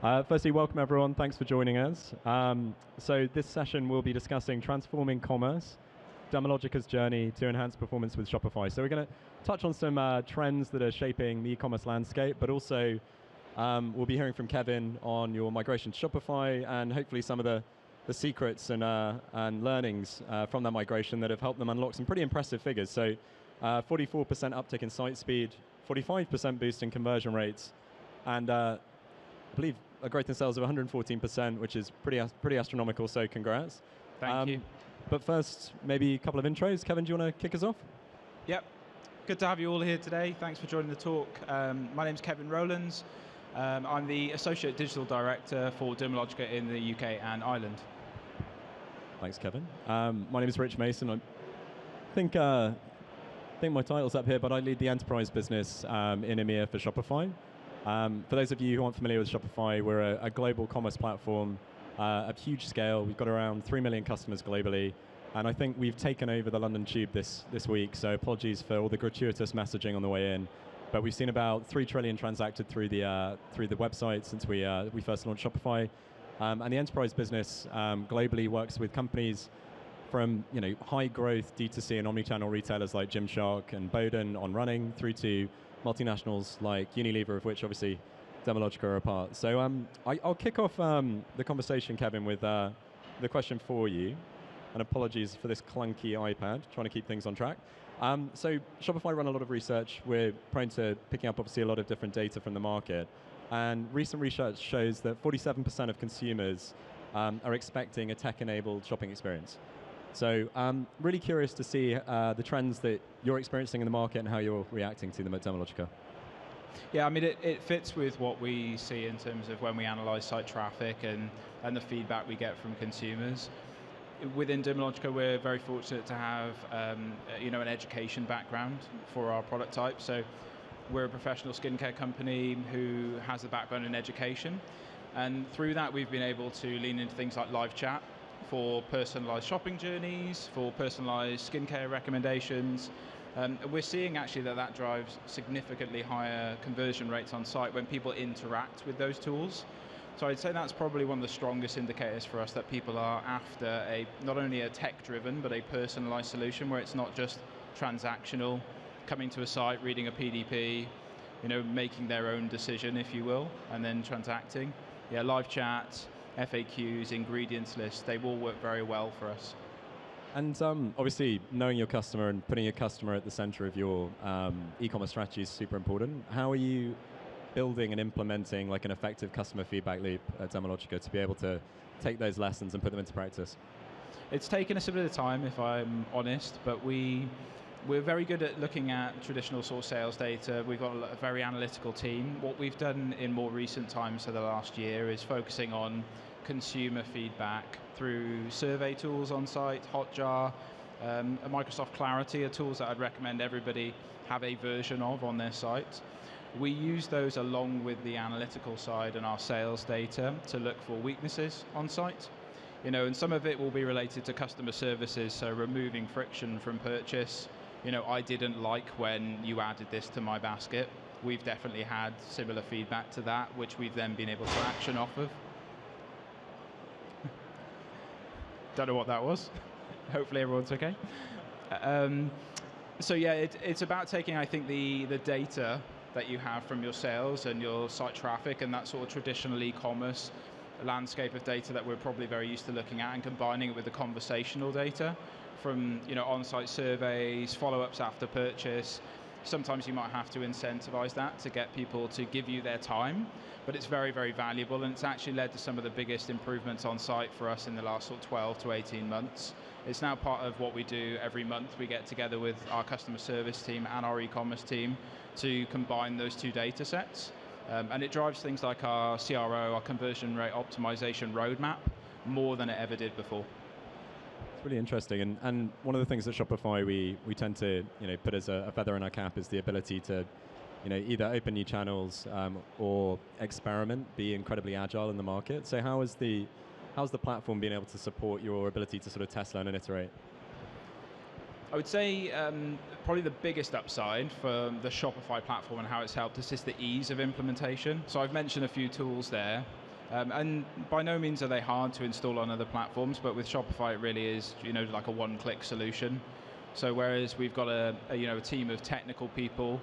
Firstly, welcome everyone. Thanks for joining us. So this session will be discussing transforming commerce, Dermalogica's journey to enhance performance with Shopify. So we're going to touch on some trends that are shaping the e-commerce landscape, but also we'll be hearing from Kevin on your migration to Shopify and hopefully some of the secrets and learnings from that migration that have helped them unlock some pretty impressive figures. So 44% uptick in site speed, 45% boost in conversion rates, and I believe a growth in sales of 114%, which is pretty astronomical, so congrats. Thank you. But first, maybe a couple of intros. Kevin, do you want to kick us off? Yep. Good to have you all here today. Thanks for joining the talk. My name's Kevin Rowlands. I'm the Associate Digital Director for Dermalogica in the UK and Ireland. Thanks, Kevin. My name is Rich Mason. I think my title's up here, but I lead the enterprise business in EMEA for Shopify. For those of you who aren't familiar with Shopify, we're a global commerce platform of huge scale. We've got around 3 million customers globally, and I think we've taken over the London Tube this week, so apologies for all the gratuitous messaging on the way in. But we've seen about 3 trillion transacted through the website since we first launched Shopify. And the enterprise business globally works with companies from high growth D2C and omnichannel retailers like Gymshark and Bowden on running through to multinationals like Unilever, of which obviously Dermalogica are a part. So I'll kick off the conversation, Kevin, with the question for you. And apologies for this clunky iPad, trying to keep things on track. So Shopify run a lot of research. We're prone to picking up obviously a lot of different data from the market. And recent research shows that 47% of consumers are expecting a tech-enabled shopping experience. So I'm really curious to see the trends that you're experiencing in the market and how you're reacting to them at Dermalogica. Yeah, I mean, it fits with what we see in terms of when we analyze site traffic and the feedback we get from consumers. Within Dermalogica, we're very fortunate to have an education background for our product type. So we're a professional skincare company who has a background in education. And through that, we've been able to lean into things like live chat for personalized shopping journeys, for personalized skincare recommendations. We're seeing actually that drives significantly higher conversion rates on site when people interact with those tools. So I'd say that's probably one of the strongest indicators for us that people are after not only a tech-driven, but a personalized solution where it's not just transactional, coming to a site, reading a PDP, making their own decision, if you will, and then transacting. Yeah, live chats, FAQs, ingredients lists, they all work very well for us. And obviously, knowing your customer and putting your customer at the center of your e-commerce strategy is super important. How are you building and implementing like an effective customer feedback loop at Dermalogica to be able to take those lessons and put them into practice? It's taken us a bit of time, if I'm honest, but we're very good at looking at traditional sort of sales data. We've got a very analytical team. What we've done in more recent times for the last year is focusing on consumer feedback through survey tools on site, Hotjar, a Microsoft Clarity are tools that I'd recommend everybody have a version of on their site. We use those along with the analytical side and our sales data to look for weaknesses on site. And some of it will be related to customer services, so removing friction from purchase. I didn't like when you added this to my basket. We've definitely had similar feedback to that, which we've then been able to action off of. Don't know what that was. Hopefully everyone's okay. So yeah, it's about taking, I think, the data that you have from your sales and your site traffic and that sort of traditional e-commerce landscape of data that we're probably very used to looking at and combining it with the conversational data from on-site surveys, follow-ups after purchase. Sometimes you might have to incentivize that to get people to give you their time, but it's very, very valuable, and it's actually led to some of the biggest improvements on site for us in the last sort of 12 to 18 months. It's now part of what we do every month. We get together with our customer service team and our e-commerce team to combine those two data sets. And it drives things like our CRO, our conversion rate optimization roadmap, more than it ever did before. It's really interesting, and one of the things at Shopify we tend to put as a feather in our cap is the ability to either open new channels or experiment, be incredibly agile in the market. So how's the platform being able to support your ability to sort of test, learn, and iterate? I would say probably the biggest upside for the Shopify platform and how it's helped us is the ease of implementation. So I've mentioned a few tools there. And by no means are they hard to install on other platforms, but with Shopify it really is, like a one-click solution. So whereas we've got a team of technical people,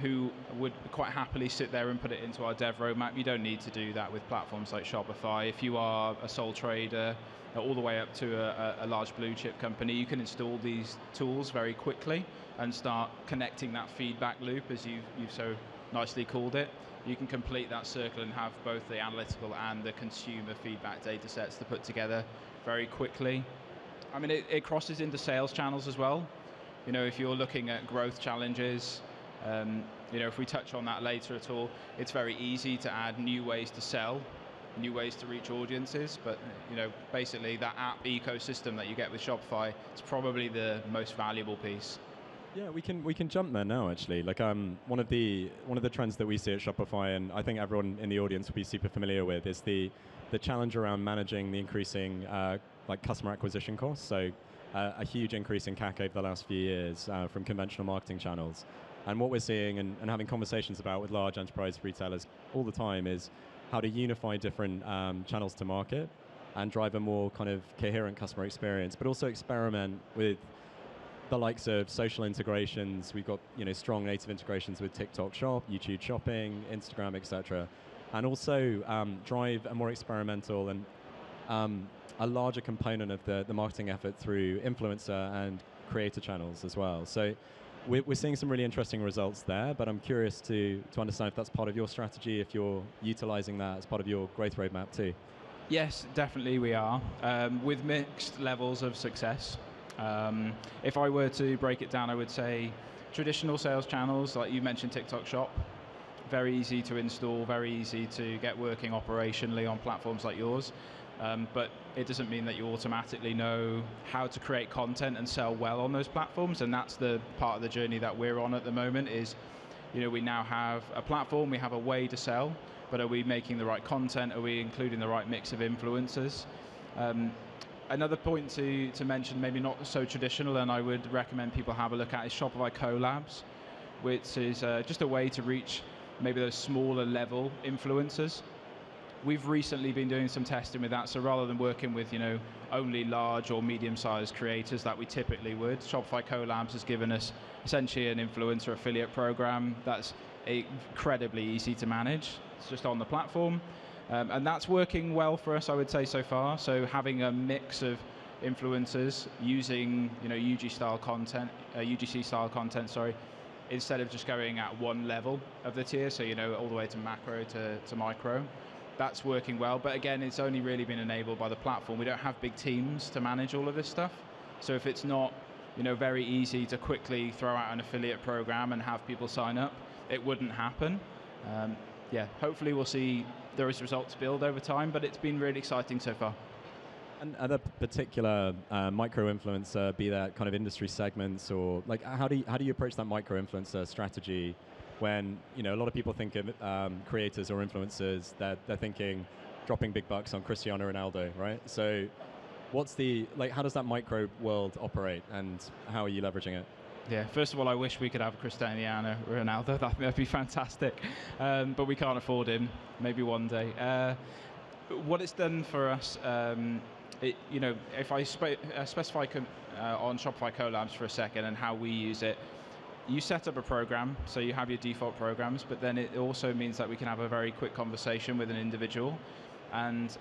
who would quite happily sit there and put it into our dev roadmap, you don't need to do that with platforms like Shopify. If you are a sole trader, all the way up to a large blue chip company, you can install these tools very quickly and start connecting that feedback loop, as you've so nicely called it. You can complete that circle and have both the analytical and the consumer feedback data sets to put together very quickly. I mean, it crosses into sales channels as well. If you're looking at growth challenges, if we touch on that later at all, it's very easy to add new ways to sell, new ways to reach audiences, but basically that app ecosystem that you get with Shopify is probably the most valuable piece. Yeah, we can jump there now actually. Like one of the trends that we see at Shopify, and I think everyone in the audience will be super familiar with, is the challenge around managing the increasing customer acquisition costs. So a huge increase in CAC over the last few years from conventional marketing channels. And what we're seeing and having conversations about with large enterprise retailers all the time is how to unify different channels to market and drive a more kind of coherent customer experience, but also experiment with the likes of social integrations. We've got strong native integrations with TikTok Shop, YouTube Shopping, Instagram, etc. And also drive a more experimental and a larger component of the marketing effort through influencer and creator channels as well. So we're seeing some really interesting results there, but I'm curious to understand if that's part of your strategy, if you're utilizing that as part of your growth roadmap too. Yes, definitely we are, with mixed levels of success. If I were to break it down, I would say traditional sales channels, like you mentioned TikTok Shop, very easy to install, very easy to get working operationally on platforms like yours. But it doesn't mean that you automatically know how to create content and sell well on those platforms, and that's the part of the journey that we're on at the moment is, we now have a platform, we have a way to sell, but are we making the right content? Are we including the right mix of influencers? Another point to mention, maybe not so traditional, and I would recommend people have a look at, is Shopify Collabs, which is just a way to reach maybe those smaller level influencers. We've recently been doing some testing with that, so rather than working with only large or medium-sized creators that we typically would, Shopify Collabs has given us essentially an influencer affiliate program that's incredibly easy to manage. It's just on the platform, and that's working well for us, I would say, so far. So having a mix of influencers using UGC style content, instead of just going at one level of the tier, so all the way to macro to micro. That's working well, but again, it's only really been enabled by the platform. We don't have big teams to manage all of this stuff. So if it's not, very easy to quickly throw out an affiliate program and have people sign up, it wouldn't happen. Hopefully we'll see those results build over time, but it's been really exciting so far. And other particular micro-influencer, be that kind of industry segments, or like how do you approach that micro-influencer strategy when a lot of people think of creators or influencers, they're thinking dropping big bucks on Cristiano Ronaldo, right? So how does that micro world operate, and how are you leveraging it? Yeah, first of all, I wish we could have Cristiano Ronaldo. That'd be fantastic, but we can't afford him. Maybe one day. What it's done for us, if I specify on Shopify Collabs for a second and how we use it, you set up a program, so you have your default programs, but then it also means that we can have a very quick conversation with an individual. And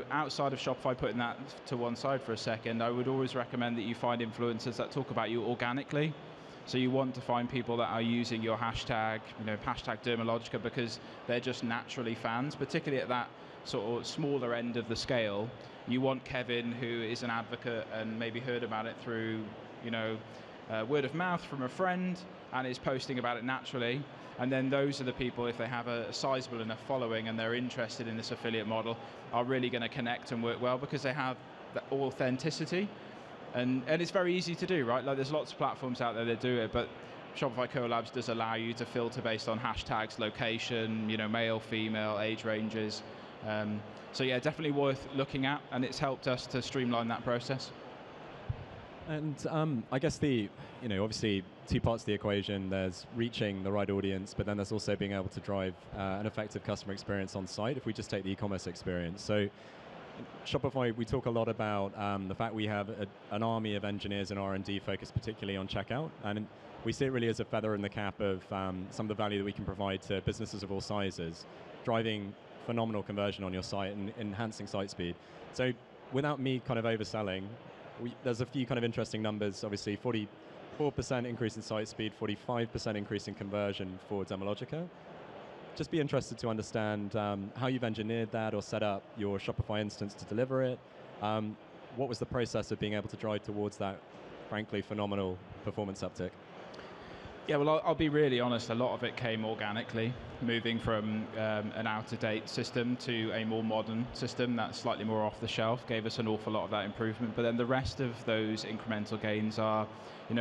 outside of Shopify, putting that to one side for a second, I would always recommend that you find influencers that talk about you organically. So you want to find people that are using your hashtag, hashtag Dermalogica, because they're just naturally fans, particularly at that sort of smaller end of the scale. You want Kevin, who is an advocate and maybe heard about it through, word of mouth from a friend and is posting about it naturally. And then those are the people, if they have a sizable enough following and they're interested in this affiliate model, are really going to connect and work well because they have the authenticity. And it's very easy to do, right? Like there's lots of platforms out there that do it, but Shopify Collabs does allow you to filter based on hashtags, location, male, female, age ranges. So yeah, definitely worth looking at, and it's helped us to streamline that process. And I guess obviously 2 parts of the equation. There's reaching the right audience, but then there's also being able to drive an effective customer experience on site if we just take the e-commerce experience. So Shopify, we talk a lot about the fact we have an army of engineers and R&D focused particularly on checkout, and we see it really as a feather in the cap of some of the value that we can provide to businesses of all sizes, driving phenomenal conversion on your site and enhancing site speed. So without me kind of overselling, there's a few kind of interesting numbers. Obviously, 44% increase in site speed, 45% increase in conversion for Dermalogica. Just be interested to understand how you've engineered that or set up your Shopify instance to deliver it. What was the process of being able to drive towards that, frankly, phenomenal performance uptick? Yeah, well, I'll be really honest. A lot of it came organically, moving from an out-of-date system to a more modern system that's slightly more off the shelf, gave us an awful lot of that improvement. But then the rest of those incremental gains are,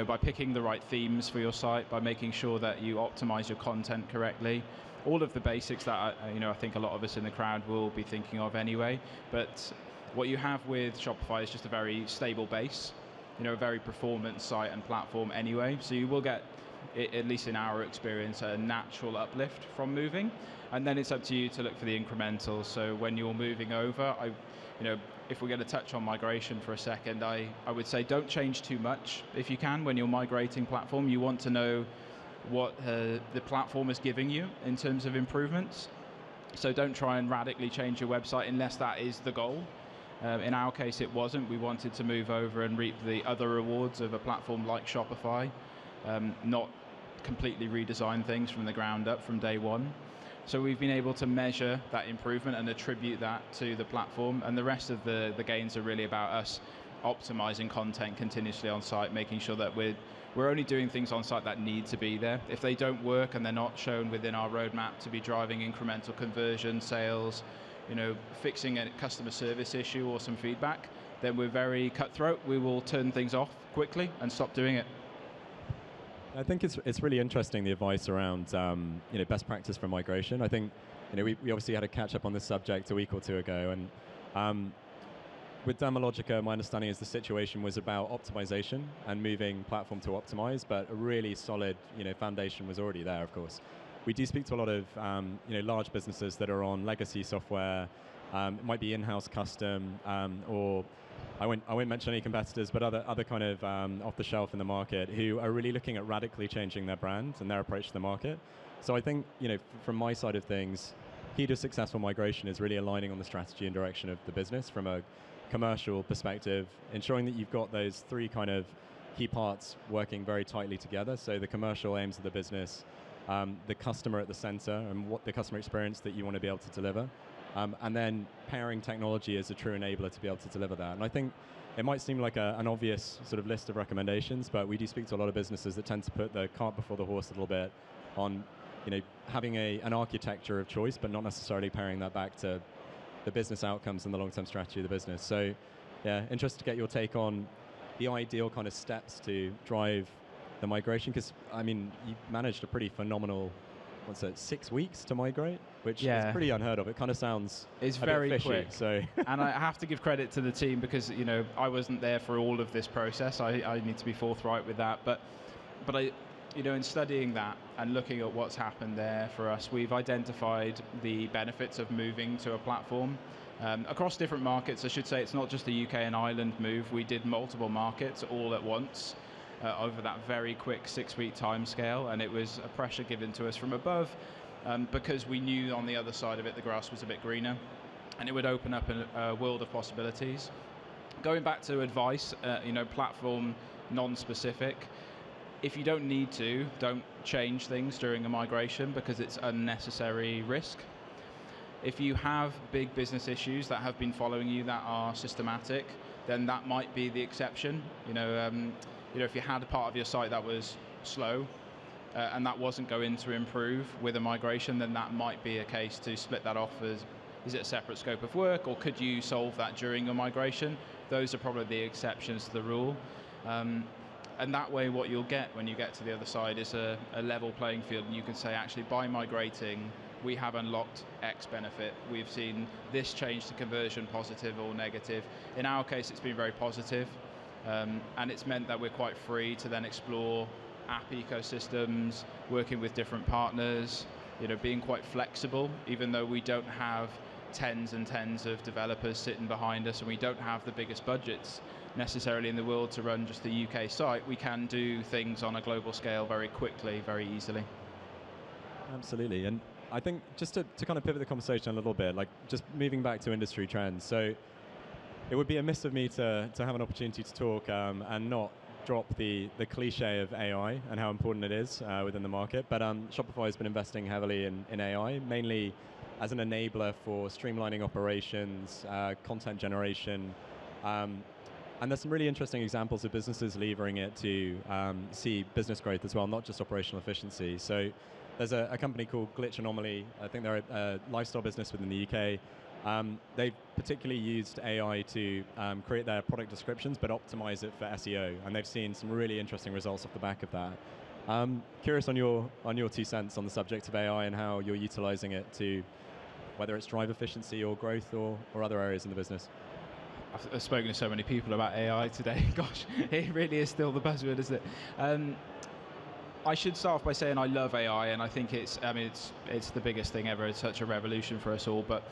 by picking the right themes for your site, by making sure that you optimize your content correctly, all of the basics that I think a lot of us in the crowd will be thinking of anyway. But what you have with Shopify is just a very stable base, a very performance site and platform anyway. So you will get, at least in our experience, a natural uplift from moving, and then it's up to you to look for the incrementals. So when you're moving over, if we're going to touch on migration for a second, I would say don't change too much if you can. When you're migrating platform, you want to know what the platform is giving you in terms of improvements. So don't try and radically change your website unless that is the goal. In our case, it wasn't. We wanted to move over and reap the other rewards of a platform like Shopify, not completely redesign things from the ground up from day one. So we've been able to measure that improvement and attribute that to the platform, and the rest of the gains are really about us optimizing content continuously on site, making sure that we're only doing things on site that need to be there. If they don't work and they're not shown within our roadmap to be driving incremental conversion, sales, fixing a customer service issue or some feedback, then we're very cutthroat. We will turn things off quickly and stop doing it. I think it's really interesting, the advice around best practice for migration. I think we obviously had a catch up on this subject a week or two ago, and with Dermalogica, my understanding is the situation was about optimization and moving platform to optimize, but a really solid foundation was already there. Of course, we do speak to a lot of large businesses that are on legacy software. It might be in-house custom or I won't mention any competitors, but other kind of off the shelf in the market who are really looking at radically changing their brand and their approach to the market. So I think from my side of things, key to successful migration is really aligning on the strategy and direction of the business from a commercial perspective, ensuring that you've got those 3 kind of key parts working very tightly together. So the commercial aims of the business, the customer at the center, and what the customer experience that you want to be able to deliver. And then pairing technology as a true enabler to be able to deliver that. And I think it might seem like an obvious sort of list of recommendations, but we do speak to a lot of businesses that tend to put the cart before the horse a little bit on having an architecture of choice, but not necessarily pairing that back to the business outcomes and the long-term strategy of the business. So yeah, interested to get your take on the ideal kind of steps to drive the migration, because you managed a pretty phenomenal 6 weeks to migrate, which is pretty unheard of. It kind of sounds it's a very bit fishy, quick. So and I have to give credit to the team because I wasn't there for all of this process. I need to be forthright with that. But I, in studying that and looking at what's happened there for us, we've identified the benefits of moving to a platform across different markets. I should say it's not just a UK and Ireland move. We did multiple markets all at once. Over that very quick 6-week time scale, and it was a pressure given to us from above because we knew on the other side of it the grass was a bit greener and it would open up a world of possibilities. Going back to advice, platform non-specific, if you don't need to, don't change things during a migration because it's unnecessary risk. If you have big business issues that have been following you that are systematic, then that might be the exception. If you had a part of your site that was slow and that wasn't going to improve with a migration, then that might be a case to split that off as, is it a separate scope of work, or could you solve that during your migration? Those are probably the exceptions to the rule. And that way what you'll get when you get to the other side is a level playing field, and you can say, actually, by migrating, we have unlocked X benefit. We've seen this change to conversion, positive or negative. In our case, it's been very positive. And it's meant that we're quite free to then explore app ecosystems, working with different partners, being quite flexible, even though we don't have tens and tens of developers sitting behind us, and we don't have the biggest budgets necessarily in the world to run just the UK site. We can do things on a global scale very quickly, very easily. Absolutely. And I think just to kind of pivot the conversation a little bit, like just moving back to industry trends. So it would be amiss of me to have an opportunity to talk and not drop the cliche of AI and how important it is within the market. But Shopify has been investing heavily in AI, mainly as an enabler for streamlining operations, content generation. And there's some really interesting examples of businesses levering it to see business growth as well, not just operational efficiency. So there's a company called Glitch Anomaly. I think they're a lifestyle business within the UK. They've particularly used AI to create their product descriptions, but optimize it for SEO. And they've seen some really interesting results off the back of that. Curious on your 2 cents on the subject of AI and how you're utilizing it to, whether it's drive efficiency or growth or other areas in the business. I've spoken to so many people about AI today. Gosh, it really is still the buzzword, isn't it? I should start off by saying I love AI, and I think it's the biggest thing ever. It's such a revolution for us all. But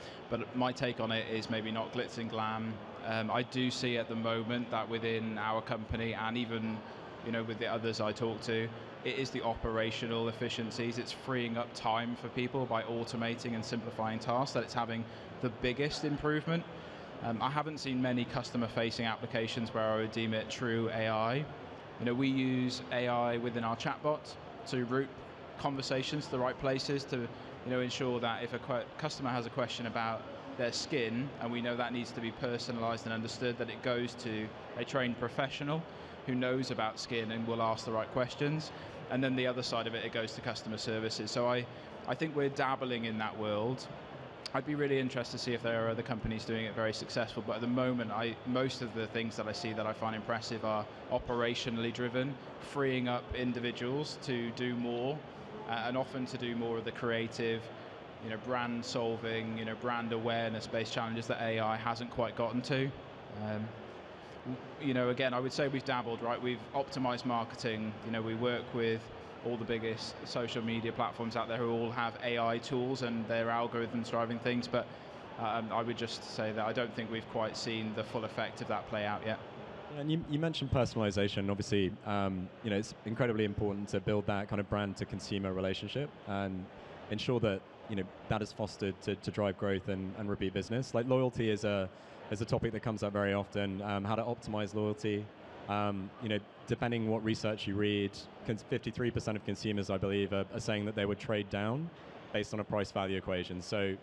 my take on it is maybe not glitz and glam. I do see at the moment that within our company, and even with the others I talk to, it is the operational efficiencies. It's freeing up time for people by automating and simplifying tasks that it's having the biggest improvement. I haven't seen many customer-facing applications where I would deem it true AI. We use AI within our chatbot to route conversations to the right places to, ensure that if a customer has a question about their skin, and we know that needs to be personalized and understood, that it goes to a trained professional who knows about skin and will ask the right questions. And then the other side of it, it goes to customer services. So I think we're dabbling in that world. I'd be really interested to see if there are other companies doing it very successful, but at the moment, most of the things that I see that I find impressive are operationally driven, freeing up individuals to do more, and often to do more of the creative, brand solving, brand awareness-based challenges that AI hasn't quite gotten to. Again, I would say we've dabbled, right? We've optimized marketing. We work with all the biggest social media platforms out there who all have AI tools and their algorithms driving things, but I would just say that I don't think we've quite seen the full effect of that play out yet. And you mentioned personalization. Obviously, it's incredibly important to build that kind of brand to consumer relationship and ensure that that is fostered to drive growth and repeat business. Like loyalty is a topic that comes up very often. How to optimize loyalty. Depending what research you read, 53% of consumers, I believe, are saying that they would trade down based on a price-value equation. So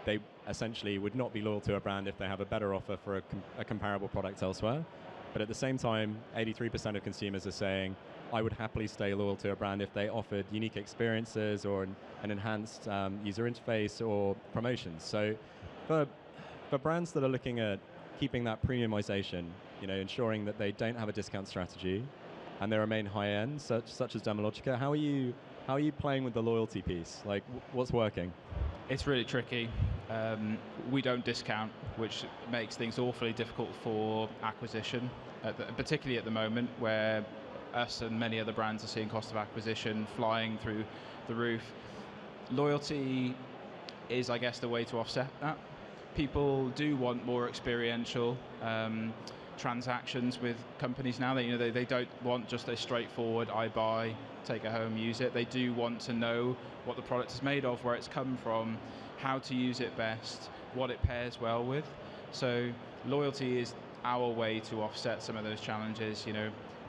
they essentially would not be loyal to a brand if they have a better offer for a comparable product elsewhere. But at the same time, 83% of consumers are saying, I would happily stay loyal to a brand if they offered unique experiences or an enhanced user interface or promotions. So for brands that are looking at keeping that premiumization, ensuring that they don't have a discount strategy and they remain high-end, such as Dermalogica, how are you playing with the loyalty piece? Like, what's working? It's really tricky. We don't discount, which makes things awfully difficult for acquisition, particularly at the moment where us and many other brands are seeing cost of acquisition flying through the roof. Loyalty is, I guess, the way to offset that. People do want more experiential transactions with companies now. They don't want just a straightforward I buy, take it home, use it. They do want to know what the product is made of, where it's come from, how to use it best, what it pairs well with. So loyalty is our way to offset some of those challenges.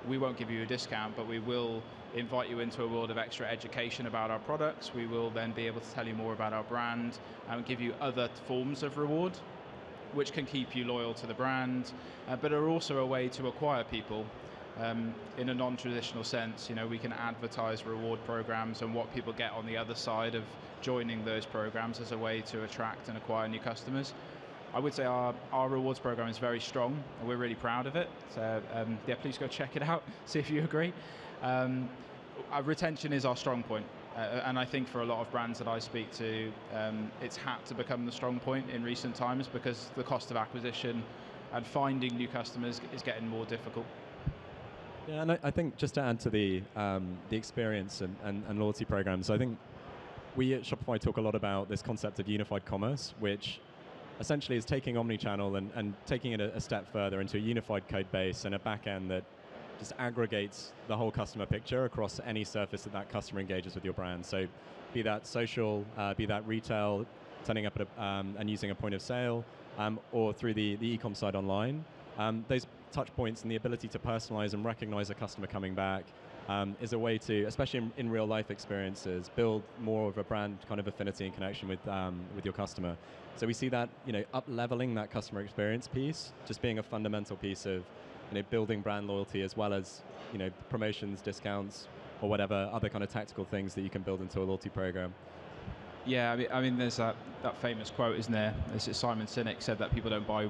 We won't give you a discount, but we will invite you into a world of extra education about our products. We will then be able to tell you more about our brand and give you other forms of reward, which can keep you loyal to the brand, but are also a way to acquire people in a non-traditional sense. We can advertise reward programs and what people get on the other side of joining those programs as a way to attract and acquire new customers. I would say our rewards program is very strong, and we're really proud of it. So please go check it out, see if you agree. Our retention is our strong point. And I think for a lot of brands that I speak to, it's had to become the strong point in recent times because the cost of acquisition and finding new customers is getting more difficult. Yeah, and I think just to add to the experience and loyalty programs, I think we at Shopify talk a lot about this concept of unified commerce, which essentially is taking omnichannel and taking it a step further into a unified code base and a back end that just aggregates the whole customer picture across any surface that customer engages with your brand. So be that social, be that retail, turning up at and using a point of sale, or through the e-com side online. Those touch points and the ability to personalize and recognize a customer coming back is a way to, especially in real life experiences, build more of a brand kind of affinity and connection with your customer. So we see that up leveling that customer experience piece, just being a fundamental piece of building brand loyalty, as well as promotions, discounts, or whatever other kind of tactical things that you can build into a loyalty program. Yeah, I mean there's that famous quote, isn't there? Simon Sinek said that people don't buy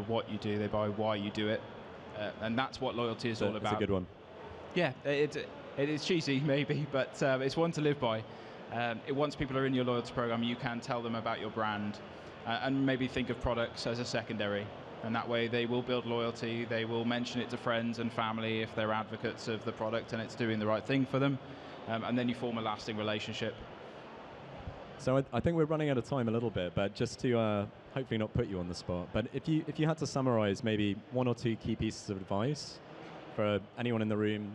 what you do, they buy why you do it, and that's what loyalty is all about. That's a good one. Yeah, it is cheesy maybe, but it's one to live by. Once people are in your loyalty program, you can tell them about your brand, and maybe think of products as a secondary, and that way they will build loyalty. They will mention it to friends and family if they're advocates of the product and it's doing the right thing for them, and then you form a lasting relationship. So I think we're running out of time a little bit, but just to hopefully not put you on the spot, but if you had to summarize maybe one or two key pieces of advice for anyone in the room,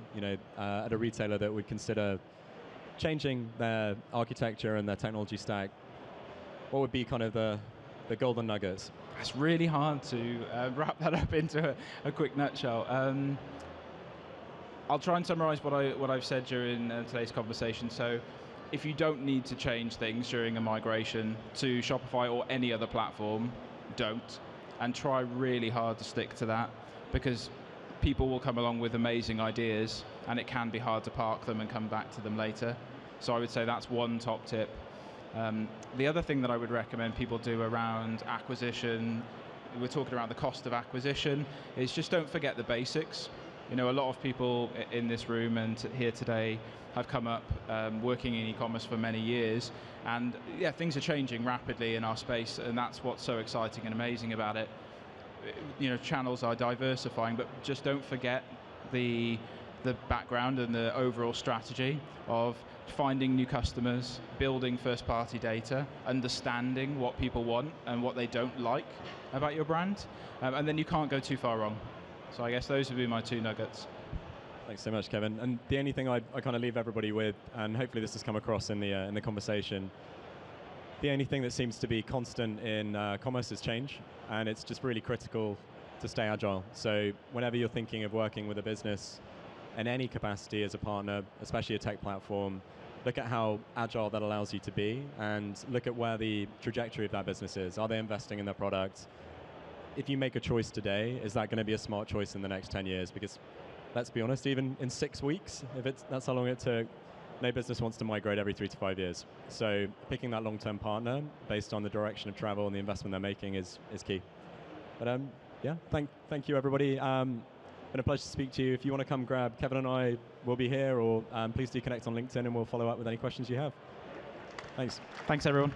at a retailer that would consider changing their architecture and their technology stack, what would be kind of the golden nuggets? It's really hard to wrap that up into a quick nutshell. I'll try and summarize what I've said during today's conversation. So if you don't need to change things during a migration to Shopify or any other platform, don't. And try really hard to stick to that, because people will come along with amazing ideas and it can be hard to park them and come back to them later. So I would say that's one top tip. The other thing that I would recommend people do around acquisition, we're talking about the cost of acquisition, is just don't forget the basics. A lot of people in this room and here today have come up working in e-commerce for many years, and yeah, things are changing rapidly in our space, and that's what's so exciting and amazing about it. Channels are diversifying, but just don't forget the background and the overall strategy of finding new customers, building first-party data, understanding what people want and what they don't like about your brand, and then you can't go too far wrong. So I guess those would be my two nuggets. Thanks so much, Kevin. And the only thing I kind of leave everybody with, and hopefully this has come across in the conversation, the only thing that seems to be constant in commerce is change, and it's just really critical to stay agile. So whenever you're thinking of working with a business in any capacity as a partner, especially a tech platform, look at how agile that allows you to be, and look at where the trajectory of that business is. Are they investing in their product? If you make a choice today, is that going to be a smart choice in the next 10 years? Because let's be honest, even in 6 weeks, that's how long it took, no business wants to migrate every 3 to 5 years. So picking that long-term partner based on the direction of travel and the investment they're making is key. But yeah, thank you, everybody. Been a pleasure to speak to you. If you want to come grab Kevin and I, we'll be here, or please do connect on LinkedIn and we'll follow up with any questions you have. Thanks. Thanks, everyone.